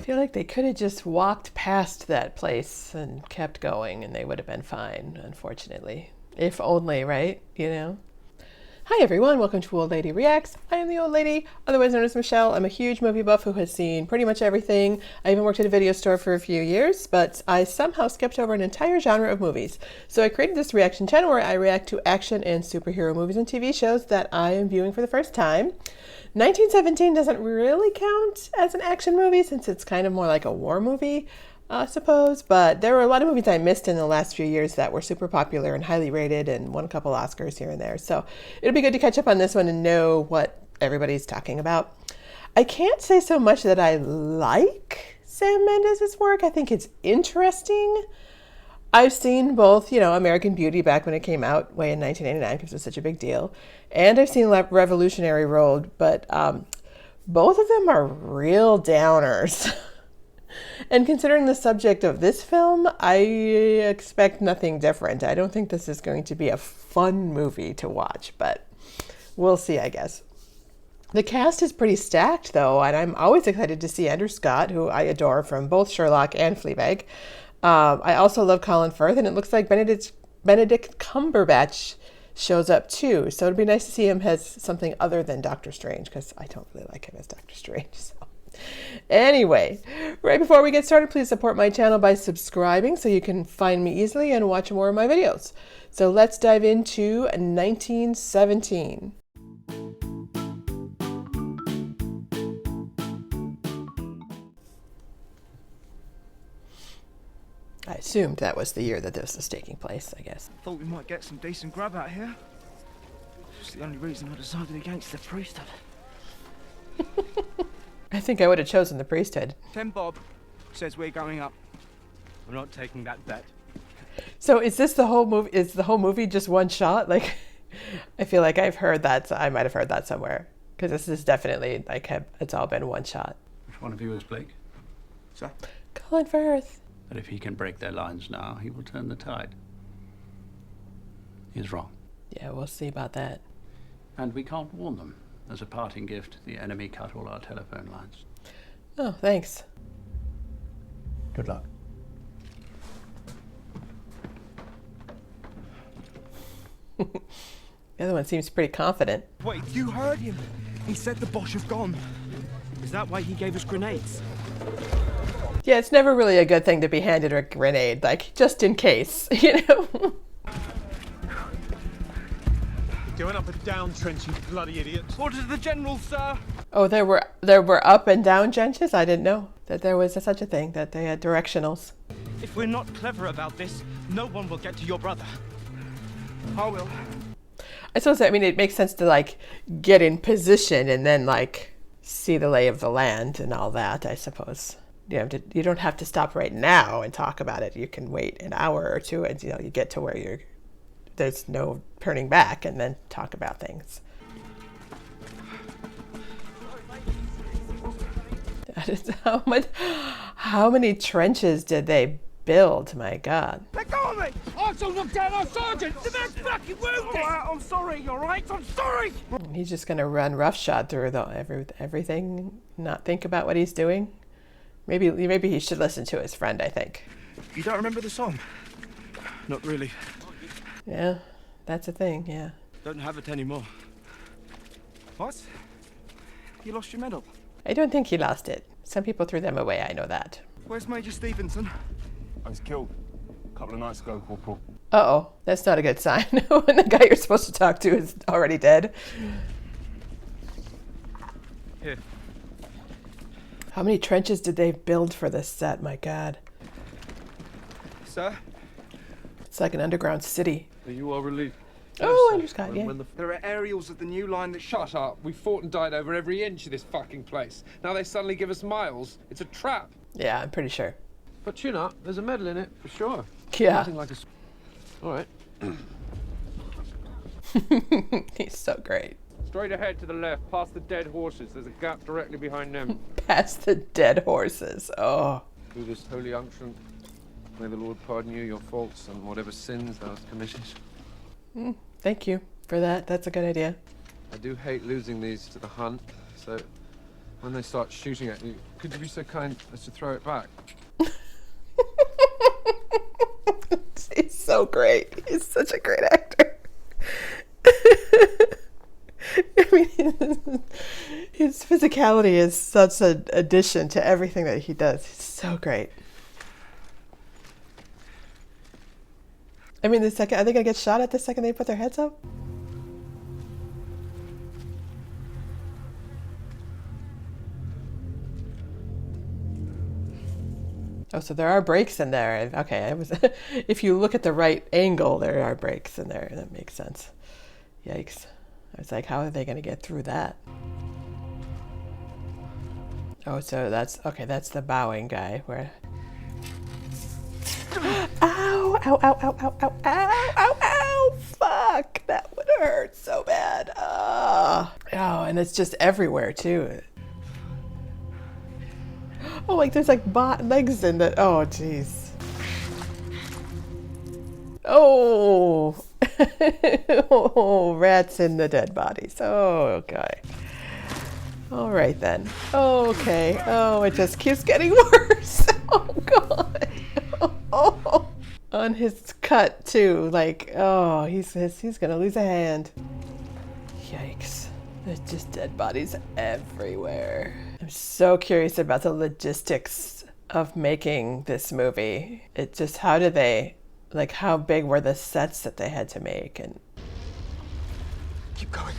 feel like they could have just walked past that place and kept going and they would have been fine, unfortunately. If only, right? You know? Hi everyone, welcome to Old Lady Reacts. I am the old lady, otherwise known as Michelle. I'm a huge movie buff who has seen pretty much everything. I even worked at a video store for a few years, but I somehow skipped over an entire genre of movies. So I created this reaction channel where I react to action and superhero movies and TV shows that I am viewing for the first time. 1917 doesn't really count as an action movie since it's kind of more like a war movie, I suppose, but there were a lot of movies I missed in the last few years that were super popular and highly rated and won a couple Oscars here and there. So it'll be good to catch up on this one and know what everybody's talking about. I can't say so much that I like Sam Mendes' work. I think it's interesting. I've seen both, you know, American Beauty back when it came out way in 1989 because it was such a big deal. And I've seen Revolutionary Road, but both of them are real downers. And considering the subject of this film, I expect nothing different. I don't think this is going to be a fun movie to watch, but we'll see, I guess. The cast is pretty stacked, though, and I'm always excited to see Andrew Scott, who I adore from both Sherlock and Fleabag. I also love Colin Firth, and it looks like Benedict Cumberbatch shows up, too. So it'd be nice to see him as something other than Doctor Strange, because I don't really like him as Doctor Strange, so. Anyway, right before we get started, please support my channel by subscribing so you can find me easily and watch more of my videos. So let's dive into 1917. I assumed that was the year that this was taking place, I guess. Thought we might get some decent grub out here. It's the only reason I decided against the priesthood. I think I would have chosen the priesthood. 10 Bob says we're going up. I'm not taking that bet. So is this the whole movie? Is the whole movie just one shot? Like, I feel like I've heard that. I might have heard that somewhere. Because this is definitely, like, it's all been one shot. Which one of you is Blake? Sir? Colin Firth. But if he can break their lines now, he will turn the tide. He's wrong. Yeah, we'll see about that. And we can't warn them. As a parting gift, the enemy cut all our telephone lines. Oh, thanks. Good luck. The other one seems pretty confident. Wait, you heard him. He said the Bosch have gone. Is that why he gave us grenades? Yeah, it's never really a good thing to be handed a grenade, like, just in case, you know? Going up and down trench, you bloody idiot. Orders of the general, sir. Oh, there were up and down trenches? I didn't know that there was such a thing, that they had directionals. If we're not clever about this, no one will get to your brother. I will. I suppose, I mean, it makes sense to, like, get in position and then, like, see the lay of the land and all that, I suppose. You don't have to stop right now and talk about it. You can wait an hour or two and, you know, you get to where there's no turning back and then talk about things. That is how many trenches did they build? My God. Let go of me! I shall knock down our sergeant! The man's fucking wounded! I'm sorry, all right? I'm sorry! He's just gonna run roughshod through everything, not think about what he's doing. Maybe he should listen to his friend, I think. You don't remember the song? Not really. Yeah, that's a thing, yeah. Don't have it anymore. What? You lost your medal? I don't think he lost it. Some people threw them away, I know that. Where's Major Stevenson? I was killed a couple of nights ago, Corporal. Uh-oh, that's not a good sign when the guy you're supposed to talk to is already dead. Here. How many trenches did they build for this set? My God. Sir? It's like an underground city. Are you all relieved? Oh, Andrew Scott, yeah. There are aerials of the new line that Shut up. We fought and died over every inch of this fucking place. Now they suddenly give us miles. It's a trap. Yeah, I'm pretty sure. But tune up. There's a medal in it, for sure. Yeah. Nothing like a... All right. He's so great. Straight ahead to the left, past the dead horses. There's a gap directly behind them. Past the dead horses. Oh. Through this holy unction, may the Lord pardon you your faults and whatever sins thou hast committed. Thank you for that. That's a good idea. I do hate losing these to the hunt, so when they start shooting at you, could you be so kind as to throw it back? He's so great. He's such a great actor. I mean, his physicality is such an addition to everything that he does. He's so great. I mean, are they going to get shot at the second they put their heads up? Oh, so there are breaks in there. Okay, if you look at the right angle, there are breaks in there. That makes sense. Yikes. I was like, how are they going to get through that? Oh, so that's the bowing guy. Where? Ow, ow, ow, ow, ow, ow, ow, ow, ow, fuck. That would hurt so bad. Oh, and it's just everywhere, too. Oh, like there's like legs in the, oh, jeez. Oh. Oh, rats in the dead bodies. Oh, okay. All right then. Okay. Oh, it just keeps getting worse. Oh, God. Oh. On his cut, too. Like, oh, he's going to lose a hand. Yikes. There's just dead bodies everywhere. I'm so curious about the logistics of making this movie. It just, how did they, like, how big were the sets that they had to make? And Keep going.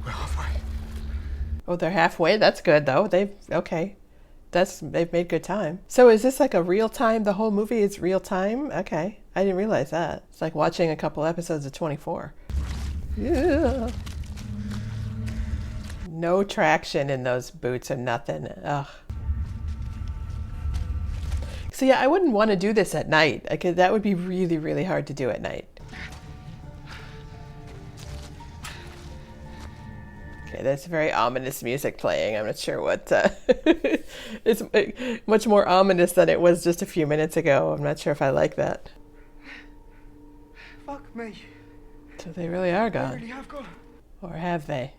We're halfway. oh, they're halfway? That's good, though. They've made good time. So is this like a real time? The whole movie is real time? Okay. I didn't realize that. It's like watching a couple episodes of 24. Yeah. No traction in those boots or nothing. Ugh. So yeah, I wouldn't want to do this at night. That would be really, really hard to do at night. Okay, there's very ominous music playing. I'm not sure what... it's much more ominous than it was just a few minutes ago. I'm not sure if I like that. Fuck me. So they really are gone. I really have gone. Or have they?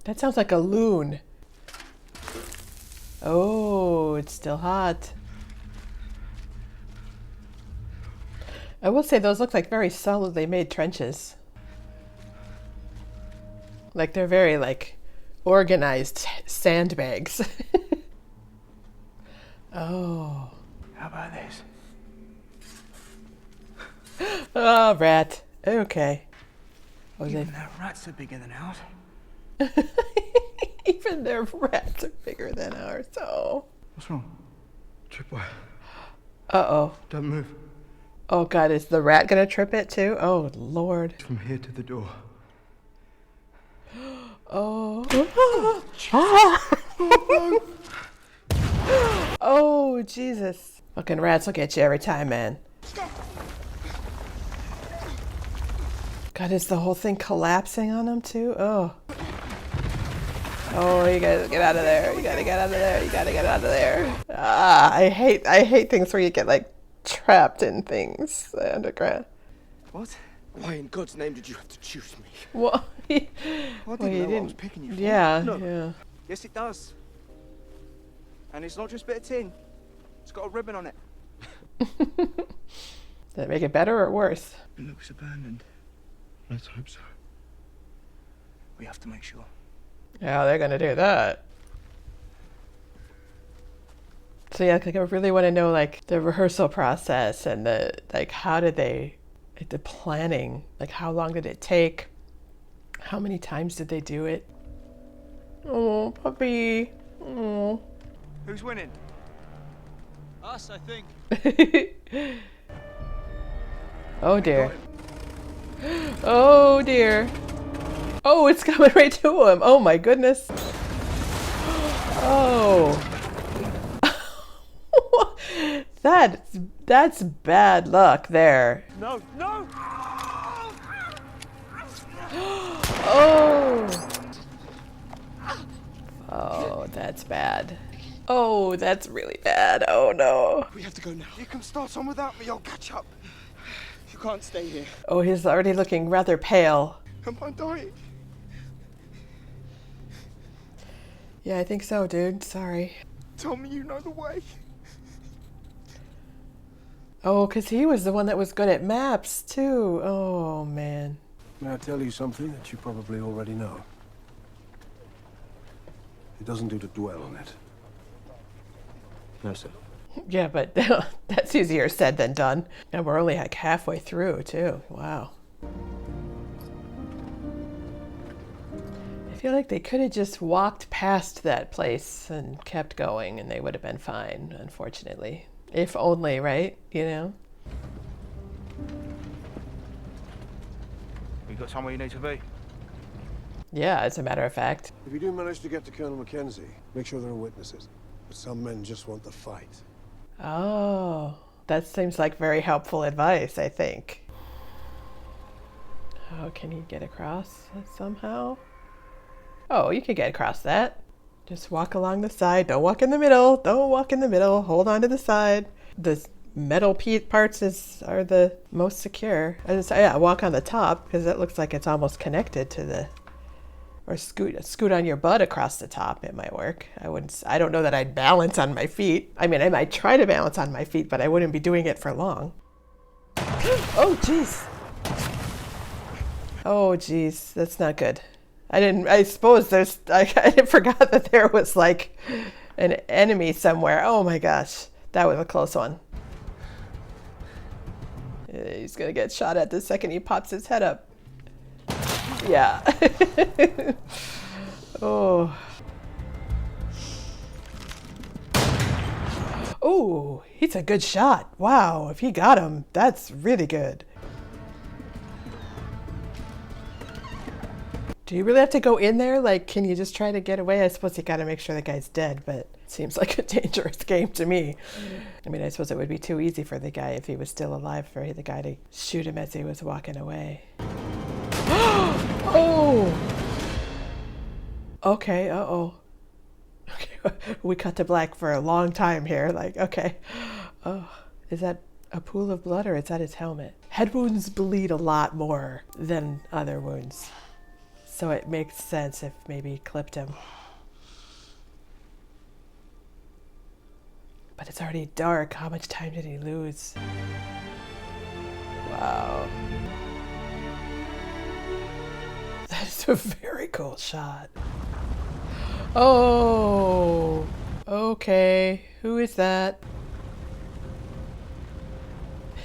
That sounds like a loon. Oh, it's still hot. I will say those look like very solidly made trenches. Like they're very like organized sandbags. Oh. How about this? Oh, rat. Okay. Even their rats are bigger than ours. Even their rats are bigger than ours. Oh. What's wrong? Tripwire. Uh-oh. Don't move. Oh, God, is the rat gonna trip it too? Oh, Lord. From here to the door. Oh. Oh, oh, Jesus. Fucking rats will get you every time, man. God, is the whole thing collapsing on them too? Oh. Oh, you gotta get out of there. You gotta get out of there. You gotta get out of there. Ah, I hate things where you get like trapped in things underground. What? Why in God's name did you have to choose me? Well, I didn't know I was picking you for. Yeah, No. yeah. Yes, it does. And it's not just a bit of tin. It's got a ribbon on it. Did it make it better or worse? It looks abandoned. Let's hope so. We have to make sure. Yeah, they're gonna do that. So yeah, like I really want to know like the rehearsal process and the like how did they like the planning, like how long did it take? How many times did they do it? Oh, puppy. Oh. Who's winning? Us, I think. Oh dear. Oh dear. Oh, it's coming right to him. Oh my goodness. Oh. That's bad luck there. No, no! Oh. Oh, that's bad. Oh, that's really bad. Oh no. We have to go now. You can start on without me, I'll catch up. You can't stay here. Oh, he's already looking rather pale. Am I dying? Yeah, I think so, dude. Sorry. Tell me you know the way. Oh, because he was the one that was good at maps, too. Oh, man. May I tell you something that you probably already know? It doesn't do to dwell on it. No, sir. Yeah, but that's easier said than done. And we're only like halfway through, too. Wow. I feel like they could have just walked past that place and kept going and they would have been fine, unfortunately. If only, right? You know? You got somewhere you need to be? Yeah, as a matter of fact. If you do manage to get to Colonel Mackenzie, make sure there are witnesses. Some men just want the fight. Oh, that seems like very helpful advice, I think. Oh, can he get across somehow? Oh, you could get across that. Just walk along the side. Don't walk in the middle. Don't walk in the middle. Hold on to the side. The metal parts are the most secure. I just, yeah, walk on the top because that looks like it's almost connected to the... Or scoot on your butt across the top. It might work. I don't know that I'd balance on my feet. I mean, I might try to balance on my feet, but I wouldn't be doing it for long. Oh, jeez. Oh, jeez. That's not good. I suppose I forgot that there was like an enemy somewhere. Oh my gosh. That was a close one. He's going to get shot at the second he pops his head up. Yeah. Oh. Oh, he's a good shot. Wow, if he got him, that's really good. Do you really have to go in there? Like, can you just try to get away? I suppose you gotta make sure the guy's dead, but it seems like a dangerous game to me. I mean, I suppose it would be too easy for the guy, if he was still alive, for the guy to shoot him as he was walking away. Oh! Okay, uh-oh. Okay, we cut to black for a long time here. Like, okay. Oh, is that a pool of blood or is that his helmet? Head wounds bleed a lot more than other wounds. So it makes sense if maybe he clipped him. But it's already dark. How much time did he lose? Wow. That's a very cool shot. Oh, okay. Who is that?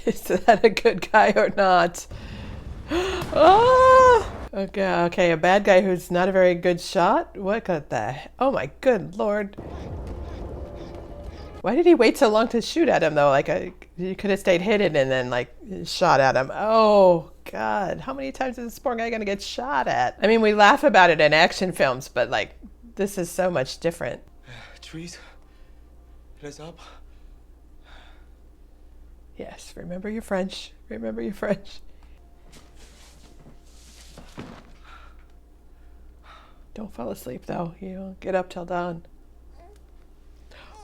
Is that a good guy or not? Oh! Okay, a bad guy who's not a very good shot? What got that? Oh my good lord. Why did he wait so long to shoot at him though? Like, you could have stayed hidden and then like shot at him. Oh God, how many times is this poor guy gonna get shot at? I mean, we laugh about it in action films, but like, this is so much different. Trees. Les arbres. Yes, remember your French. Remember your French. Don't fall asleep though. You don't get up till dawn.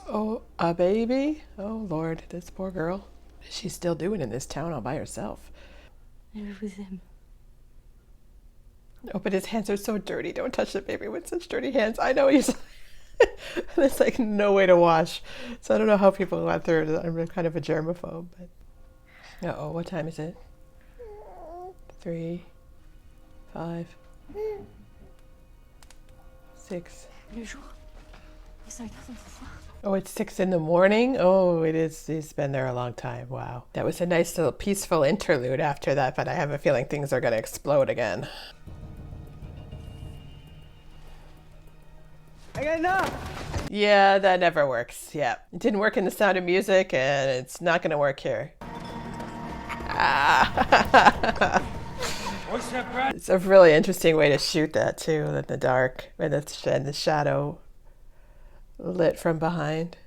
Oh, a baby? Oh Lord, this poor girl. What is she still doing in this town all by herself? Je vous aime. Oh, but his hands are so dirty. Don't touch the baby with such dirty hands. I know he's... There's like no way to wash. So I don't know how people went through it. I'm kind of a germaphobe, but... Uh-oh, what time is it? 3, 5, 6. Le jour. Les soldats sont ce soir. Oh, it's 6 in the morning? Oh, it is. He's been there a long time. Wow. That was a nice little peaceful interlude after that, but I have a feeling things are going to explode again. Yeah, that never works. Yeah. It didn't work in The Sound of Music, and it's not going to work here. Ah. It's a really interesting way to shoot that, too, in the dark, and the shadow lit from behind.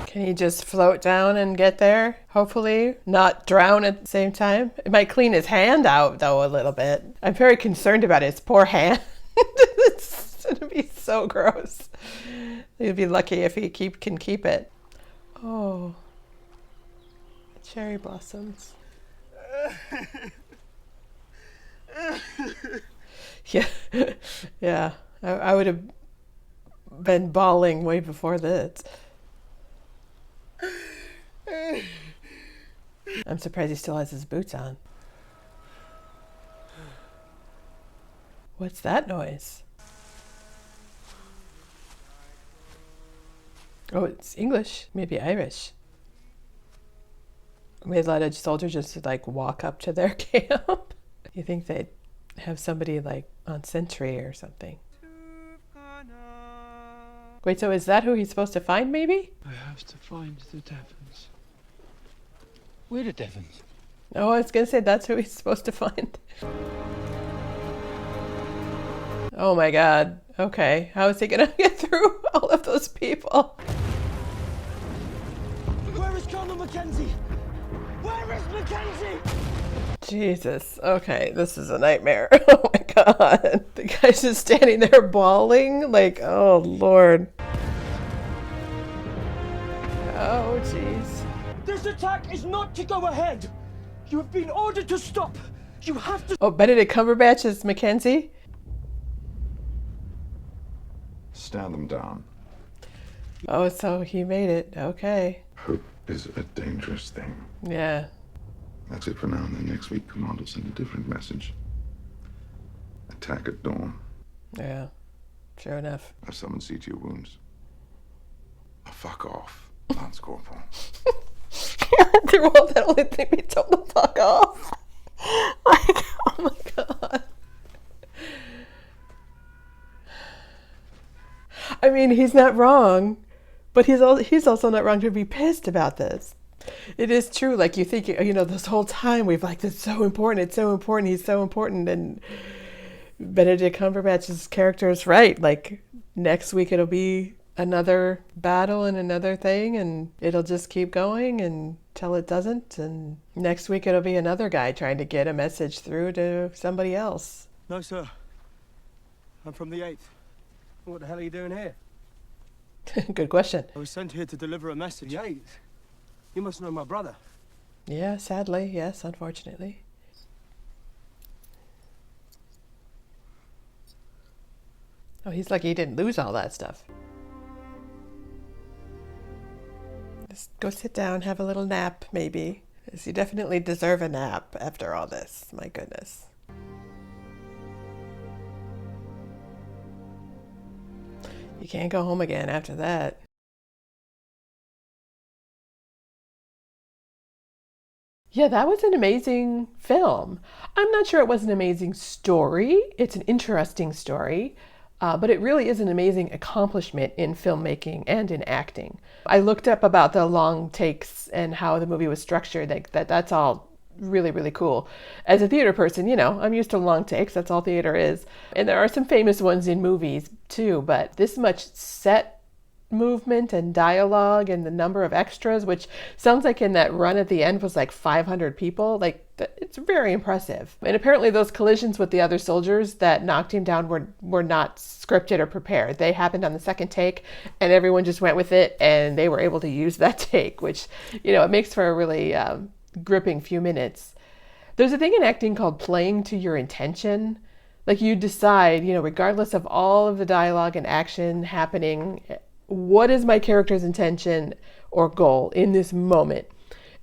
Can he just float down and get there? Hopefully not drown at the same time. It might clean his hand out though a little bit. I'm very concerned about his poor hand. It's gonna be so gross. He'd be lucky if he can keep it. Oh, cherry blossoms. Yeah, yeah. I would have been bawling way before this. I'm surprised he still has his boots on. What's that noise? Oh, it's English, maybe Irish. We had a lot of soldiers just like walk up to their camp. You think they'd have somebody like on sentry or something. Wait, so is that who he's supposed to find, maybe? I have to find the Devons. We're the Devons. Oh, I was gonna say that's who he's supposed to find. Oh my god. Okay, how is he gonna get through all of those people? Where is Colonel Mackenzie? Where is Mackenzie? Jesus. Okay, this is a nightmare. Oh my god. The guy's just standing there bawling. Like, oh lord. Oh jeez. This attack is not to go ahead. You have been ordered to stop. You have to. Oh, Benedict Cumberbatch is Mackenzie? Stand them down. Oh, so he made it. Okay. Hope is a dangerous thing. Yeah. That's it for now, and then next week, Command will send a different message. Attack at dawn. Yeah. Sure enough. Have someone see to your wounds. Fuck off, Lance Corporal. After all, that only thing we told him fuck off. Like, oh my god. I mean, he's not wrong, but he's also not wrong to be pissed about this. It is true, like you think, you know, this whole time we've like, it's so important, he's so important, and Benedict Cumberbatch's character is right. Like, next week it'll be another battle and another thing, and it'll just keep going until it doesn't, and next week it'll be another guy trying to get a message through to somebody else. No, sir. I'm from the 8th. What the hell are you doing here? Good question. I was sent here to deliver a message. The 8th? You must know my brother. Yeah, sadly, yes, unfortunately. Oh, he's lucky he didn't lose all that stuff. Just go sit down, have a little nap, maybe. Because you definitely deserve a nap after all this. My goodness. You can't go home again after that. Yeah, that was an amazing film. I'm not sure it was an amazing story. It's an interesting story, but it really is an amazing accomplishment in filmmaking and in acting. I looked up about the long takes and how the movie was structured. Like that's all really, really cool. As a theater person, you know, I'm used to long takes. That's all theater is. And there are some famous ones in movies too, but this much set movement and dialogue and the number of extras, which sounds like in that run at the end was like 500 people, like it's very impressive. And apparently those collisions with the other soldiers that knocked him down were not scripted or prepared. They happened on the second take and everyone just went with it and they were able to use that take, which, you know, it makes for a really gripping few minutes. There's a thing in acting called playing to your intention. Like you decide, you know, regardless of all of the dialogue and action happening, what is my character's intention or goal in this moment?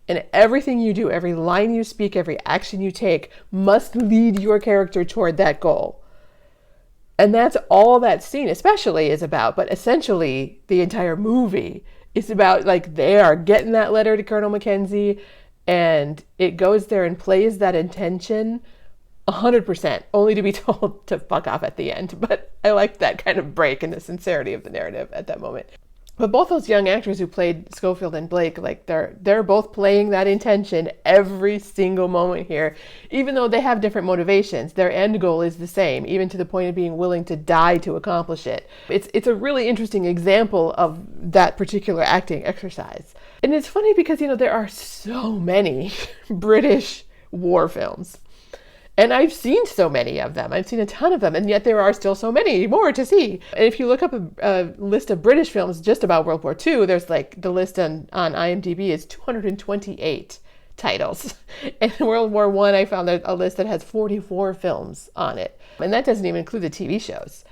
And everything you do, every line you speak, every action you take must lead your character toward that goal. And that's all that scene especially is about, but essentially the entire movie is about, like, they are getting that letter to Colonel Mackenzie and it goes there and plays that intention 100%, only to be told to fuck off at the end. But I liked that kind of break in the sincerity of the narrative at that moment. But both those young actors who played Schofield and Blake, like they're both playing that intention every single moment here, even though they have different motivations. Their end goal is the same, even to the point of being willing to die to accomplish it. It's a really interesting example of that particular acting exercise. And it's funny because, you know, there are so many British war films. And I've seen so many of them. I've seen a ton of them, and yet there are still so many more to see. And if you look up a list of British films just about World War II, there's like the list on IMDb is 228 titles. And in World War I found a list that has 44 films on it. And that doesn't even include the TV shows.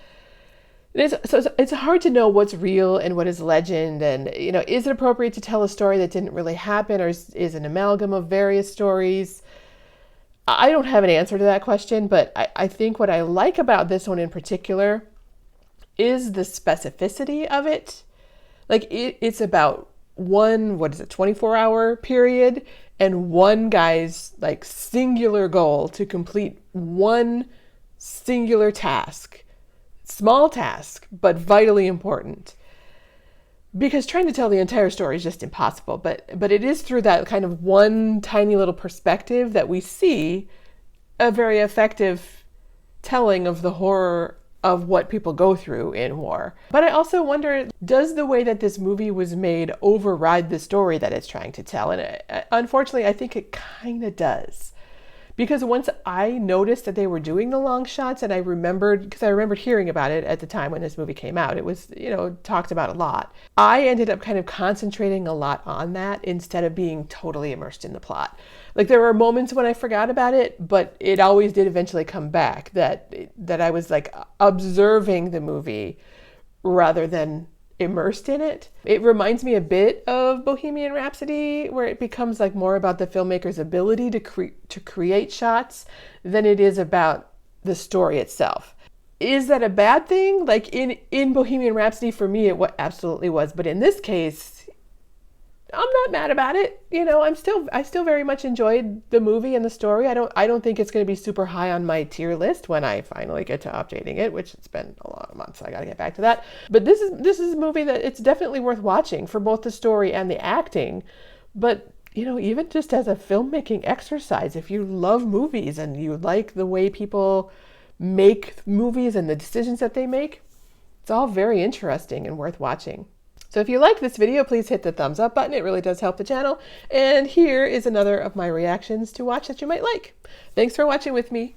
It's hard to know what's real and what is legend. And, you know, is it appropriate to tell a story that didn't really happen, or is an amalgam of various stories? I don't have an answer to that question, but I think what I like about this one in particular is the specificity of it. Like it's about 24-hour period, and one guy's like singular goal to complete one singular task. Small task, but vitally important. Because trying to tell the entire story is just impossible, but it is through that kind of one tiny little perspective that we see a very effective telling of the horror of what people go through in war. But I also wonder, does the way that this movie was made override the story that it's trying to tell? And unfortunately, I think it kind of does. Because once I noticed that they were doing the long shots, and I remembered hearing about it at the time when this movie came out, it was, you know, talked about a lot. I ended up kind of concentrating a lot on that instead of being totally immersed in the plot. Like there were moments when I forgot about it, but it always did eventually come back that I was like observing the movie rather than immersed in it. It reminds me a bit of Bohemian Rhapsody, where it becomes like more about the filmmaker's ability to create shots than it is about the story itself. Is that a bad thing? Like in Bohemian Rhapsody, for me, it absolutely was. But in this case, I'm not mad about it. You know, I still very much enjoyed the movie and the story. I don't think it's going to be super high on my tier list when I finally get to updating it, which it's been a lot of months. I got to get back to that. But this is a movie that it's definitely worth watching for both the story and the acting. But, you know, even just as a filmmaking exercise, if you love movies and you like the way people make movies and the decisions that they make, it's all very interesting and worth watching. So if you like this video, please hit the thumbs up button. It really does help the channel. And here is another of my reactions to watch that you might like. Thanks for watching with me.